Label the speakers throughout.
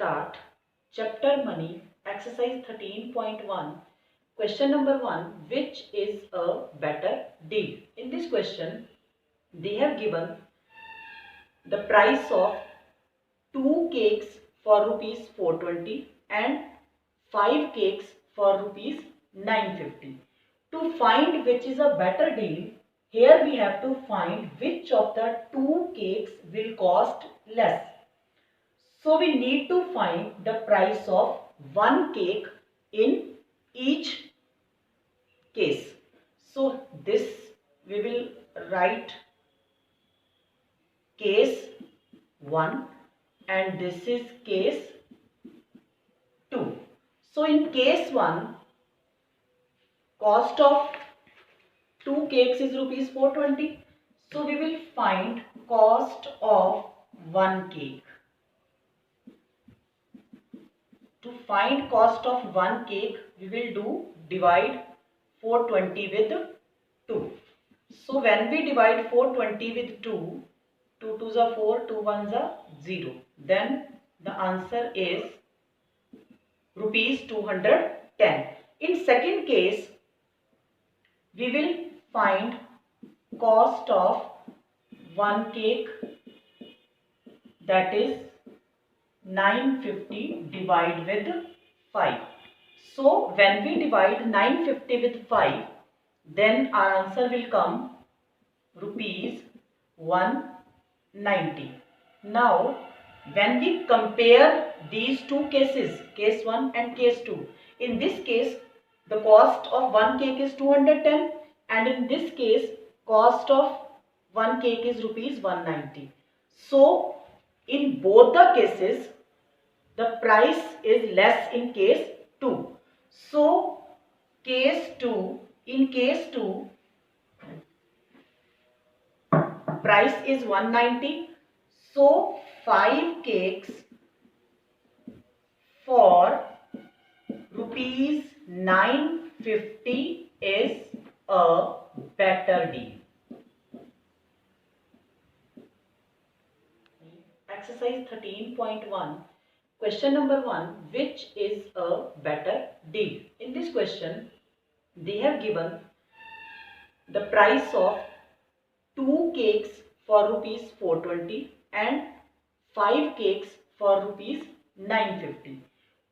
Speaker 1: start chapter money exercise 13.1 question number 1, which is a better deal. In this question they have given the price of 2 cakes for rupees 420 and 5 cakes for rupees 950. To find which is a better deal, here we have to find which of the 2 cakes will cost less. So we need to find the price of one cake in each case. So this we will write case 1 and this is case 2. So in case 1, cost of 2 cakes is rupees 420. So we will find cost of one cake. To find cost of one cake, we will do divide 420 with 2. So when we divide 420 with 2, 2 2s are 4, 2 1s are 0. Then the answer is rupees 210. In second case, we will find cost of one cake, that is 950 divide with 5. So when we divide 950 with 5, then our answer will come rupees 190. Now when we compare these two cases, case 1 and case 2, in this case the cost of one cake is 210 and in this case cost of one cake is rupees 190. So in both the cases the price is less in case 2. So in case 2 price is 190. So 5 cakes for rupees 950 is a better deal. Exercise 13.1 question number 1, which is a better deal. In this question they have given the price of 2 cakes for rupees 420 and 5 cakes for rupees 950.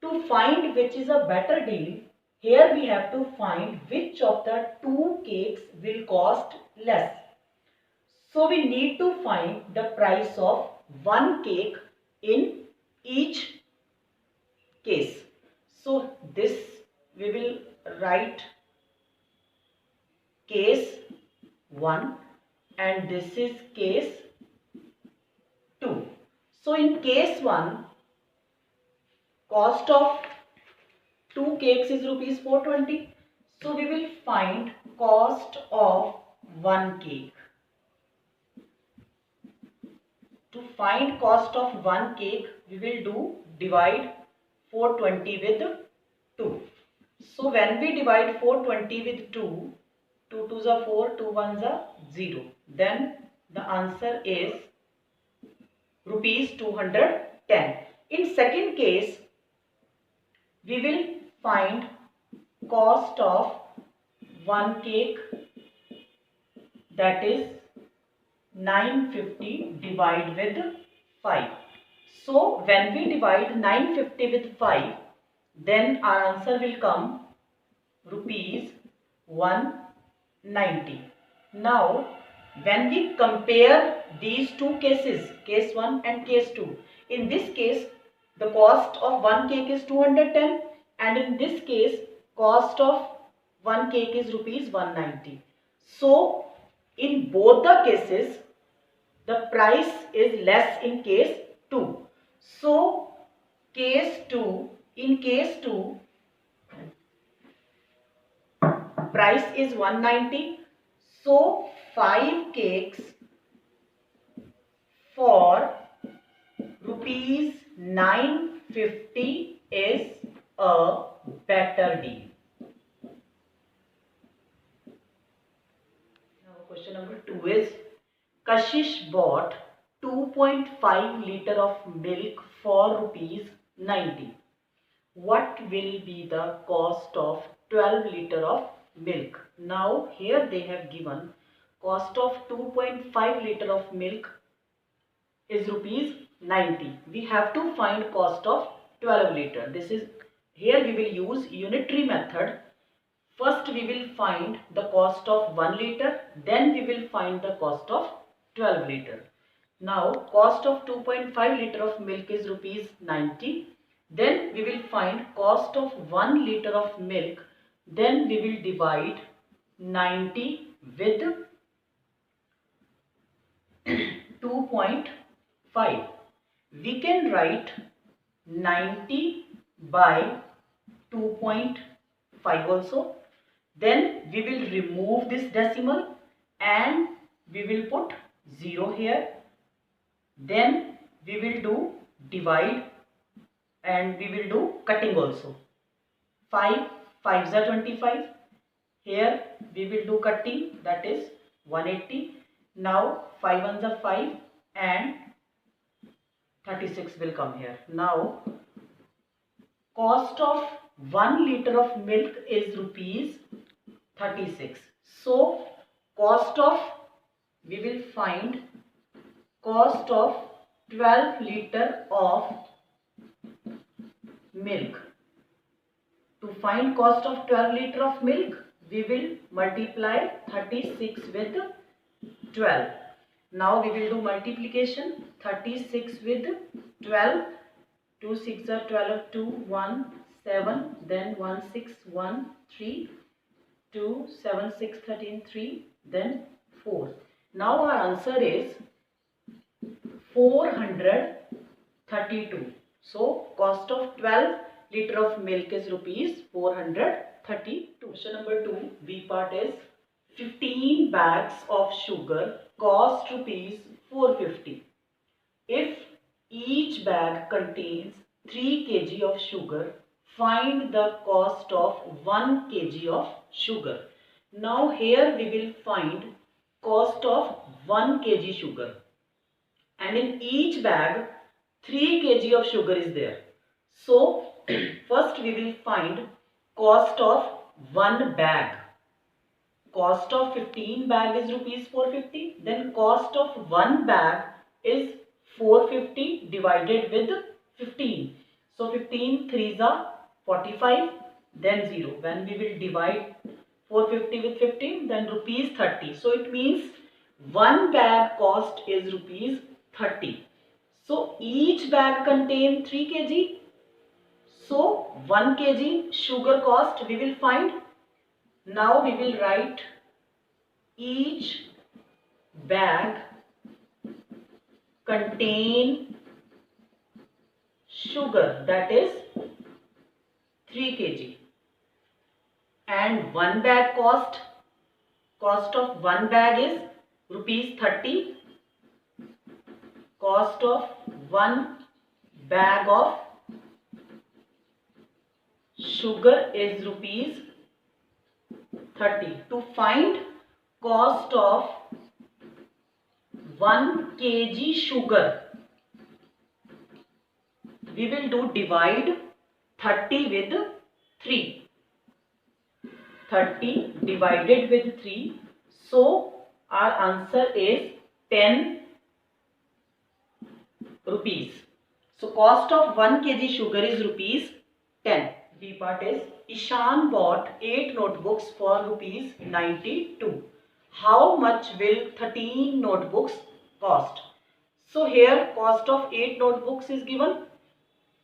Speaker 1: To find which is a better deal, here we have to find which of the 2 cakes will cost less. So we need to find the price of one cake in each case. So this we will write case 1 and this is case 2. So in case 1, cost of 2 cakes is rupees 420. So we will find cost of one cake. To find cost of one cake, we will do divide 420 with 2. So when we divide 420 with 2, 2 2s are 4, 2 1s are 0. Then the answer is rupees 210. In second case, we will find cost of one cake, that is 950 divide with 5. So when we divide 950 with 5, then our answer will come rupees 190. Now when we compare these two cases, case 1 and case 2, in this case the cost of one cake is 210 and in this case cost of one cake is rupees 190. So in both the cases the price is less in case 2. So in case 2 price is 190. So 5 cakes for rupees 950 is a better deal. Now question number 2 is, Kashish bought 2.5 liter of milk for rupees 90. What will be the cost of 12 liter of milk? Now here they have given cost of 2.5 liter of milk is rupees 90. We have to find cost of 12 liter. This is, here we will use unitary method. First we will find the cost of 1 liter, then we will find the cost of 12 liter. Now cost of 2.5 liter of milk is rupees 90. Then we will find cost of 1 liter of milk. Then we will divide 90 with 2.5. We can write 90 by 2.5 also. Then we will remove this decimal and we will put 0 here. Then we will do divide and we will do cutting also. 5 5s are 25. Here we will do cutting, that is 180. Now 5 ones are 5 and 36 will come here. Now cost of 1 liter of milk is rupees 36. So cost of, we will find cost of 12 liter of milk. To find cost of 12 liter of milk, we will multiply 36 with 12. Now we will do multiplication. 36 with 12. 2 6 are 12, 2 1 7, then 1 6 1 3, 2 7 6 13 3, then 4. Now our answer is 432. So cost of 12 liter of milk is rupees 432. Question number 2, B part is 15 bags of sugar cost rupees 450. If each bag contains 3 kg of sugar, find the cost of 1 kg of sugar. Now here we will find cost of 1 kg sugar, and in each bag 3 kg of sugar is there. So first we will find cost of 1 bag. Cost of 15 bag is rupees 450. Then cost of 1 bag is 450 divided with 15. So 15 3s are 45, then 0. When we will divide 450 with 15, then rupees 30. So it means 1 bag cost is rupees 30. So each bag contains 3 kg. So 1 kg sugar cost we will find. Now we will write each bag contain sugar, that is 3 kg, and 1 bag cost of 1 bag is rupees 30. Cost of 1 bag of sugar is rupees 30. To find cost of 1 kg sugar, we will do divide 30 with 3. 30 divided with 3. So our answer is 10 rupees. So cost of 1 kg sugar is rupees 10. B part is Ishan bought 8 notebooks for rupees 92. How much will 13 notebooks cost? So here cost of 8 notebooks is given.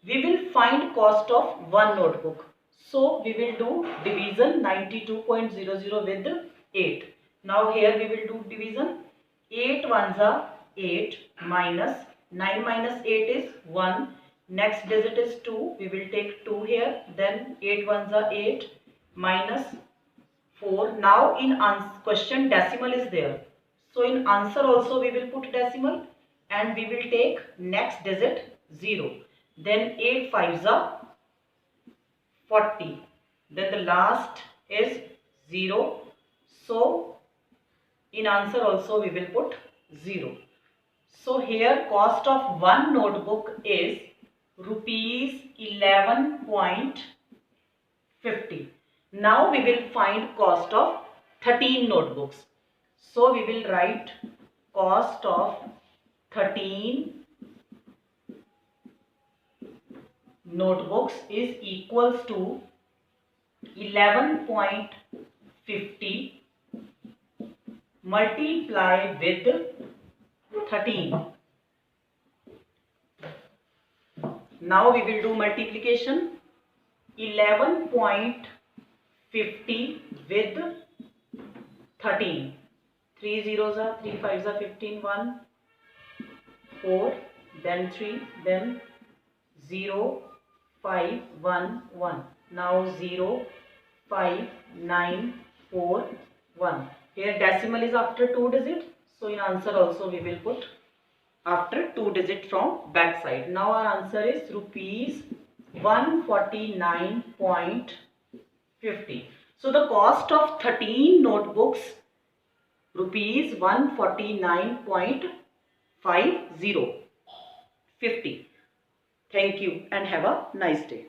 Speaker 1: We will find cost of 1 notebook. So we will do division 92.00 with 8. Now here we will do division. 8 ones are 8 minus 9 minus 8 is 1. Next digit is 2. We will take 2 here. Then 8 ones are 8 minus 4. Now in question decimal is there. So in answer also we will put decimal and we will take next digit 0. Then 8 5s are 40. Then the last is 0. So in answer also we will put 0. So here cost of 1 notebook is rupees 11.50. Now we will find cost of 13 notebooks. So we will write cost of 13 notebooks is equals to 11.50 multiply with 13. Now we will do multiplication. 11.50 with 13. 3 zeros are 3 5s are 15, 1 4, then 3, then 0 5 1 1. Now 0 5 9 4 1. Here decimal is after 2 digits, so in answer also we will put after 2 digit from back side. Now our answer is rupees 149.50. So the cost of 13 notebooks rupees 149.50. Thank you and have a nice day.